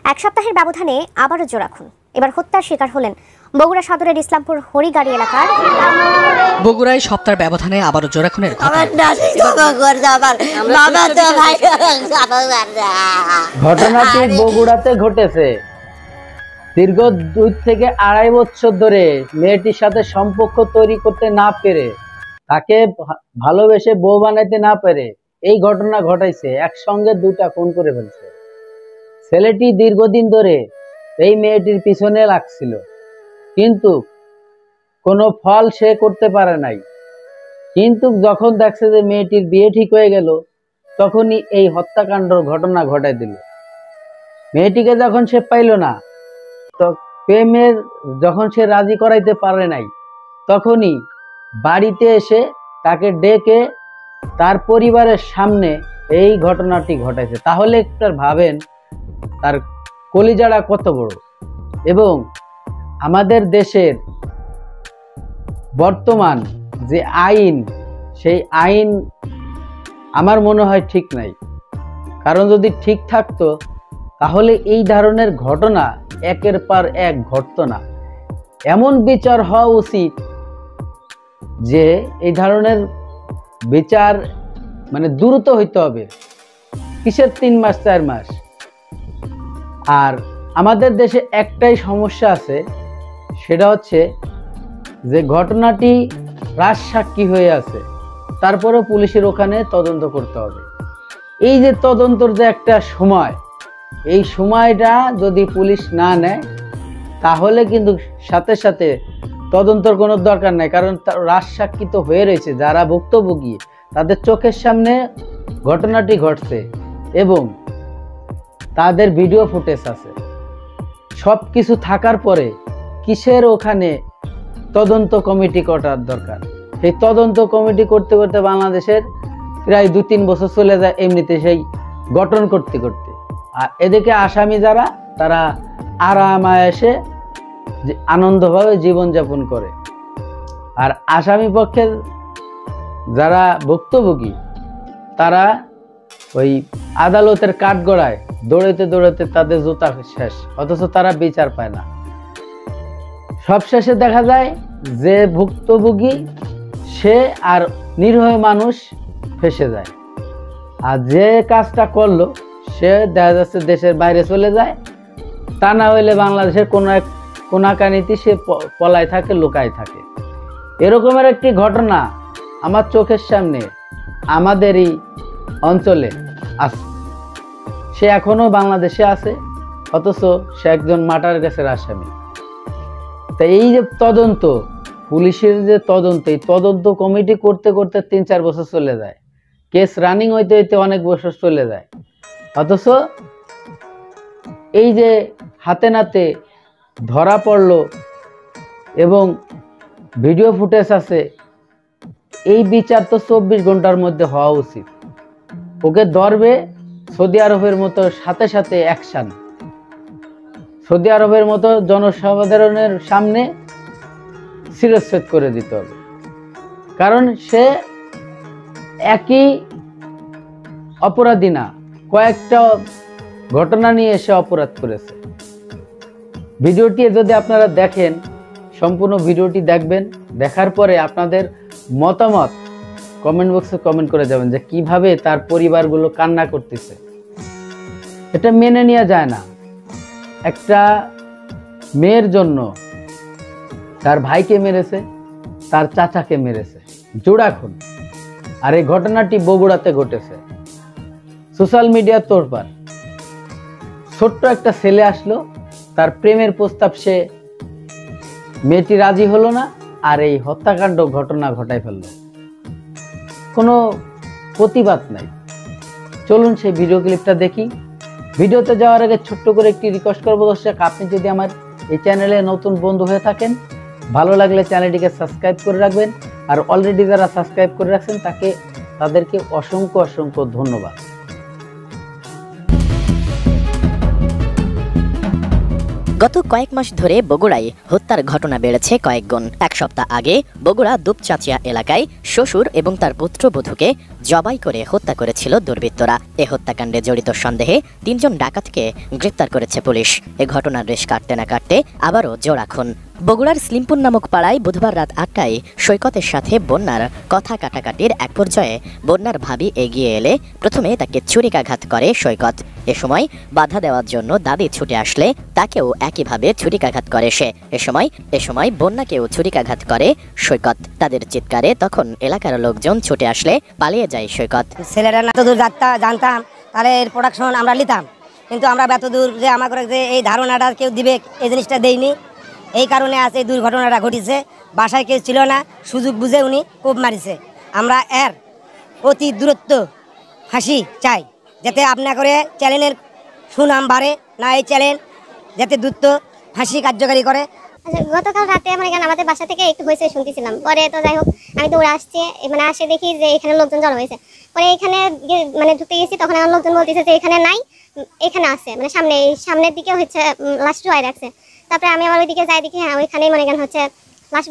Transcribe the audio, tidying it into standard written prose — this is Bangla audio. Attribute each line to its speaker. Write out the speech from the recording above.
Speaker 1: এক সপ্তাহের ব্যবধানে আবারও জোড়া খুন। এবার হত্যার শিকার হলেন বগুড়া সদরের ইসলামপুর হরিগাড়ি এলাকার।
Speaker 2: বগুড়ায় সপ্তাহের ব্যবধানে আবারও জোড়া খুনের
Speaker 3: ঘটনাটি বগুড়াতে ঘটেছে। দীর্ঘ 2 থেকে 2.5 বছর ধরে মেয়েটির সাথে সম্পর্ক তৈরি করতে না পেরে, তাকে ভালোবেসে বউ বানাইতে না পেরে এই ঘটনা ঘটাইছে। একসঙ্গে 2টা খুন করে ফেলছে। ছেলেটি দীর্ঘদিন ধরে এই মেয়েটির পিছনে লাগছিল, কিন্তু কোনো ফল সে করতে পারে নাই। কিন্তু যখন দেখছে যে মেয়েটির বিয়ে ঠিক হয়ে গেল, তখনই এই হত্যাকাণ্ডর ঘটনা ঘটাই দিল। মেয়েটিকে যখন সে পাইল না, তো প্রেমের যখন সে রাজি করাইতে পারে নাই, তখনই বাড়িতে এসে তাকে ডেকে তার পরিবারের সামনে এই ঘটনাটি ঘটাইছে। তাহলে একটু ভাবেন তার কলিজাড়া কত বড়। এবং আমাদের দেশের বর্তমান যে আইন, সেই আইন আমার মনে হয় ঠিক নাই। কারণ যদি ঠিক থাকতো তাহলে এই ধরনের ঘটনা একের পর এক ঘটতো না। এমন বিচার হওয়া উচিত যে এই ধরনের বিচার মানে দ্রুত হইতে হবে। কিসের 3 মাস 4 মাস? আর আমাদের দেশে একটাই সমস্যা আছে, সেটা হচ্ছে যে ঘটনাটি রাজসাক্ষী হয়ে আছে, তারপরেও পুলিশের ওখানে তদন্ত করতে হবে। এই যে তদন্তর যে একটা সময়, এই সময়টা যদি পুলিশ না নেয় তাহলে কিন্তু সাথে সাথে তদন্তর কোনো দরকার নাই। কারণ রাজসাক্ষী তো হয়ে রয়েছে, যারা ভুক্তভোগী তাদের চোখের সামনে ঘটনাটি ঘটছে এবং তাদের ভিডিও ফুটেজ আছে। সব কিছু থাকার পরে কিসের ওখানে তদন্ত কমিটি করার দরকার? সেই তদন্ত কমিটি করতে করতে বাংলাদেশের প্রায় 2-3 বছর চলে যায় এমনিতে সেই গঠন করতে করতে। আর এদিকে আসামি যারা, তারা আরামায়েশে আনন্দভাবে জীবনযাপন করে। আর আসামি পক্ষের যারা ভুক্তভোগী, তারা ওই আদালতের কাঠগড়ায় দৌড়াতে দৌড়াতে তাদের জুতা শেষ, অথচ তারা বিচার পায় না। সবশেষে দেখা যায় যে ভুক্তভোগী সে আর নিরীহ মানুষ ফেঁসে যায়। আর যে কাজটা করলো সে দেখা যাচ্ছে দেশের বাইরে চলে যায়, তা না হইলে বাংলাদেশের কোনো এক কোনাকানিতে সে পলায় থাকে, লুকায় থাকে। এরকমের একটি ঘটনা আমার চোখের সামনে আমাদেরই অঞ্চলে আছে। সে এখনো বাংলাদেশে আছে, অথচ সে একজন মার্ডার কেসের আসামি। তা এই যে তদন্ত, পুলিশের যে তদন্ত, এই তদন্ত কমিটি করতে করতে 3-4 বছর চলে যায়, কেস রানিং হইতে হইতে অনেক বছর চলে যায়। অথচ এই যে হাতে নাতে ধরা পড়লো এবং ভিডিও ফুটেজ আছে, এই বিচার তো 24 ঘন্টার মধ্যে হওয়া উচিত। ওকে ধরবে, সৌদি আরবের মতো সাথে সাথে অ্যাকশন, সৌদি আরবের মতো জনসাধারণের সামনে শিরচ্ছেদ করে দিতে হবে। কারণ সে একই অপরাধী না, কয়েকটা ঘটনা নিয়ে সে অপরাধ করেছে। ভিডিওটি যদি আপনারা দেখেন, সম্পূর্ণ ভিডিওটি দেখবেন, দেখার পরে আপনাদের মতামত কমেন্ট বক্সে কমেন্ট করে যাবেন যে কিভাবে তার পরিবারগুলো কান্না করতেছে। এটা মেনে নেওয়া যায় না। একটা মেয়ের জন্য তার ভাইকে মেরেছে, তার চাচাকে মেরেছে, জোড়া খুন। আর এই ঘটনাটি বগুড়াতে ঘটেছে। সোশ্যাল মিডিয়া তোড়পাড়। ছোট্ট একটা ছেলে আসলো, তার প্রেমের প্রস্তাব সে মেয়েটি রাজি হলো না, আর এই হত্যাকাণ্ড ঘটনা ঘটাই ফেললো। কোনো প্রতিবাদ নাই। চলুন সেই ভিডিও ক্লিপটা দেখি। ভিডিওতে যাওয়ার আগে ছোট্ট করে একটি রিকোয়েস্ট করবো দর্শক, আপনি যদি আমার এই চ্যানেলে নতুন বন্ধু হয়ে থাকেন, ভালো লাগলে চ্যানেলটিকে সাবস্ক্রাইব করে রাখবেন। আর অলরেডি যারা সাবস্ক্রাইব করে রাখছেন তাদেরকে অসংখ্য অসংখ্য ধন্যবাদ।
Speaker 4: গত কয়েক মাস ধরে বগুড়ায় হত্যার ঘটনা বেড়েছে কয়েক গুণ। এক সপ্তাহ আগে বগুড়া দুপচাচিয়া এলাকায় শ্বশুর এবং তার পুত্রবধূকে জবাই করে হত্যা করেছিল দুর্বৃত্তরা। এ হত্যাকাণ্ডে জড়িত সন্দেহে ৩ জন ডাকাতকে গ্রেপ্তার করেছে পুলিশ। এ ঘটনার রেশ কাটতে না কাটতে আবারও জোড়া খুন। বগুড়ার স্লিমপুর নামক পাড়ায় বুধবার রাত ৮টায় সৈকতের সাথে বন্যার কথা কাটাকাটির এক পর্যায়ে বন্যার ভাবি এগিয়ে এলে প্রথমে তাকে ছুরিকাঘাত করে সৈকত। এ সময় বাধা দেওয়ার জন্য দাদি ছুটে আসলে তাকেও একইভাবে ছুরিকাঘাত করে সে। এ সময় বন্যাকেও ছুরিকাঘাত করে সৈকত। তাদের চিৎকারে তখন এলাকার লোকজন ছুটে আসলে পালিয়ে যায় সৈকত।
Speaker 5: ছেলেরা না তো দূর জানতাম তাহলে এর প্রোডাকশন আমরা নিতাম, কিন্তু আমরা এত দূর যে আমাকে যে এই ধারণাটা কেউ দিবে এই জিনিসটা দেয়নি। এই কারণে আজ এই দুর্ঘটনাটা ঘটেছে। বাসায় কেউ ছিল না, সুযোগ বুঝে উনি কোপ মারিছে। আমরা এর অতি দূরত্ব ফাঁসি চাই, যাতে আপনা করে চ্যানেলের সুনাম বাড়ে না, এই চ্যানেল যাতে দ্রুত ফাঁসি কার্যকারী করে।
Speaker 1: আচ্ছা, গতকাল রাতে আমাদের বাসা থেকে একটু হয়েছে শুনতেছিলাম। পরে তো যাই হোক আমি তো ওরা আসছে, আসে দেখি যে এখানে লোকজন জড়ো হয়েছে। পরে এখানে ঢুকতে গেছি, তখন আমার লোকজন বলতেছে যে এখানে নাই, এখানে আছে, সামনের দিকে হচ্ছে লাশ শুয়ে রাখছে। তারপরে আমি আবার ওইদিকে যাই, দেখি হ্যাঁ ওইখানেই হচ্ছে